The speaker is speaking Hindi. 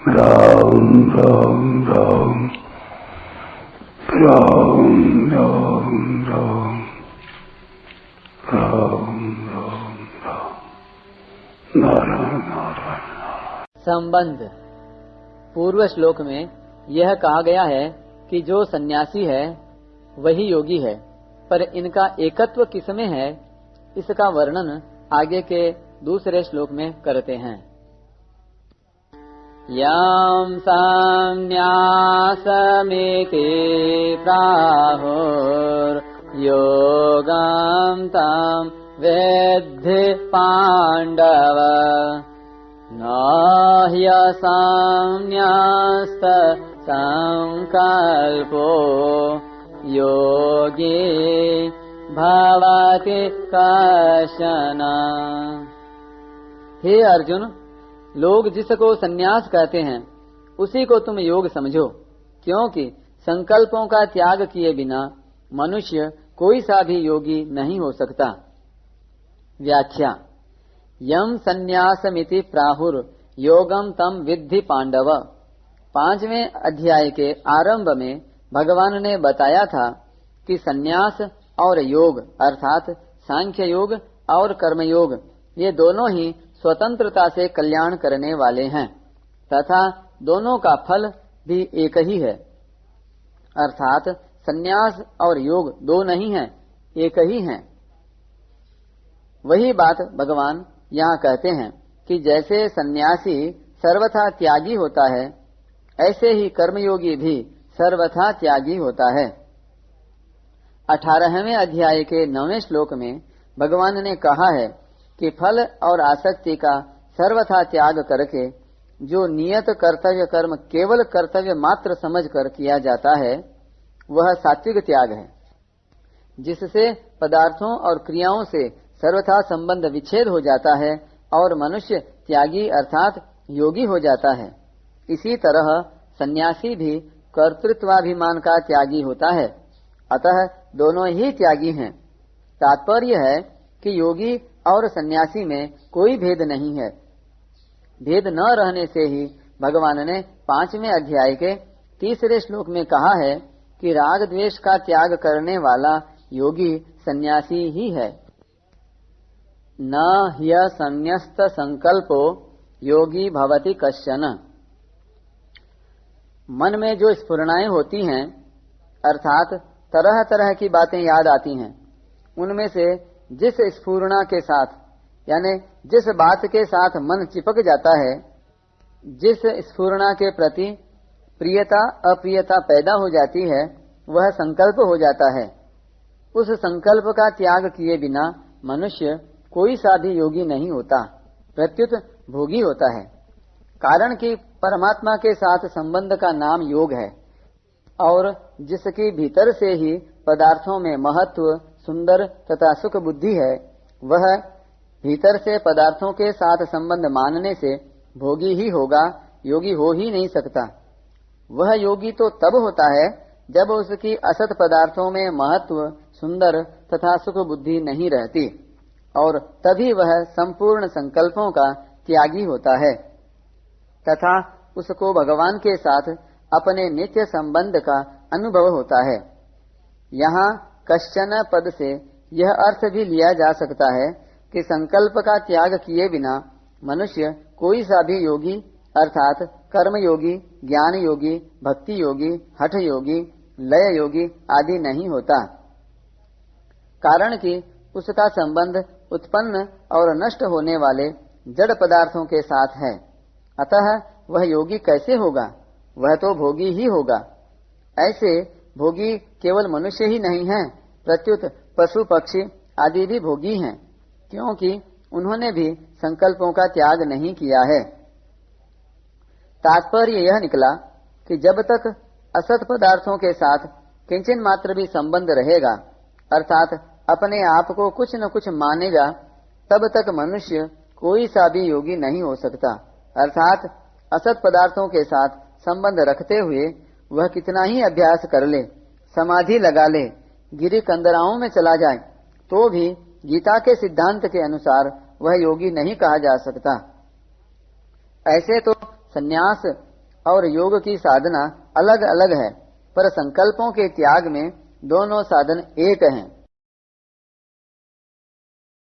राम राम राम राम राम राम राम राम राम नारायण नारायण। संबंध। पूर्व श्लोक में यह कहा गया है कि जो सन्यासी है वही योगी है, पर इनका एकत्व किसमें है, इसका वर्णन आगे के दूसरे श्लोक में करते हैं। यं संन्यासमिति प्राहुर्योगं तं विद्धि पाण्डव, न ह्यसंन्यस्त संकल्पो योगी भवति कश्चन। हे अर्जुन, लोग जिसको सन्यास कहते हैं उसी को तुम योग समझो, क्योंकि संकल्पों का त्याग किए बिना मनुष्य कोई सा भी योगी नहीं हो सकता। व्याख्या। यम संन्यासमिति प्राहुर योगम तम विद्धि पांडव। 5वें अध्याय के आरंभ में भगवान ने बताया था कि सन्यास और योग अर्थात सांख्य योग और कर्मयोग ये दोनों ही स्वतंत्रता से कल्याण करने वाले हैं तथा दोनों का फल भी एक ही है, अर्थात सन्यास और योग दो नहीं हैं, एक ही हैं। वही बात भगवान यहाँ कहते हैं कि जैसे सन्यासी सर्वथा त्यागी होता है, ऐसे ही कर्मयोगी भी सर्वथा त्यागी होता है। 18वें अध्याय के 9वें श्लोक में भगवान ने कहा है कि फल और आसक्ति का सर्वथा त्याग करके जो नियत कर्तव्य कर्म केवल कर्तव्य मात्र समझकर किया जाता है वह सात्विक त्याग है, जिससे पदार्थों और क्रियाओं से सर्वथा संबंध विच्छेद हो जाता है और मनुष्य त्यागी अर्थात योगी हो जाता है। इसी तरह सन्यासी भी कर्तृत्वाभिमान का त्यागी होता है, अतः दोनों ही त्यागी हैं। तात्पर्य है कि योगी और सन्यासी में कोई भेद नहीं है। भेद न रहने से ही भगवान ने 5वें अध्याय के 3 श्लोक में कहा है कि राग द्वेष का त्याग करने वाला योगी सन्यासी ही है। न ह्यसंन्यस्त संकल्पो योगी भवति कश्चन। मन में जो स्फुरणाएं होती हैं अर्थात तरह तरह की बातें याद आती हैं, उनमें से जिस स्फुरणा के साथ यानी जिस बात के साथ मन चिपक जाता है, जिस स्फुरणा के प्रति प्रियता अप्रियता पैदा हो जाती है, वह संकल्प हो जाता है। उस संकल्प का त्याग किए बिना मनुष्य कोई सा भी योगी नहीं होता, प्रत्युत भोगी होता है। कारण कि परमात्मा के साथ संबंध का नाम योग है और जिसकी भीतर से ही पदार्थों में महत्व, सुंदर तथा सुख बुद्धि है, वह भीतर से पदार्थों के साथ संबंध मानने से भोगी ही होगा, योगी हो ही नहीं सकता। वह योगी तो तब होता है जब उसकी असत पदार्थों में महत्व, सुंदर तथा सुख बुद्धि नहीं रहती, और तभी वह संपूर्ण संकल्पों का त्यागी होता है तथा उसको भगवान के साथ अपने नित्य संबंध का अनुभव होता है। यहाँ कश्चन पद से यह अर्थ भी लिया जा सकता है कि संकल्प का त्याग किए बिना मनुष्य कोई सा भी योगी अर्थात कर्म योगी, ज्ञान योगी, भक्ति योगी, हठ योगी, लय योगी आदि नहीं होता। कारण कि उसका संबंध उत्पन्न और नष्ट होने वाले जड़ पदार्थों के साथ है, अतः वह योगी कैसे होगा? वह तो भोगी ही होगा। ऐसे भोगी केवल मनुष्य ही नहीं हैं, प्रत्युत पशु पक्षी आदि भी भोगी हैं, क्योंकि उन्होंने भी संकल्पों का त्याग नहीं किया है। तात्पर्य यह निकला कि जब तक असत पदार्थों के साथ किंचन मात्र भी संबंध रहेगा अर्थात अपने आप को कुछ न कुछ मानेगा, तब तक मनुष्य कोई सा भी योगी नहीं हो सकता। अर्थात असत पदार्थों के साथ संबंध रखते हुए वह कितना ही अभ्यास कर ले, समाधि लगा ले, गिरी कंदराओं में चला जाए, तो भी गीता के सिद्धांत के अनुसार वह योगी नहीं कहा जा सकता। ऐसे तो सन्यास और योग की साधना अलग अलग है, पर संकल्पों के त्याग में दोनों साधन एक हैं।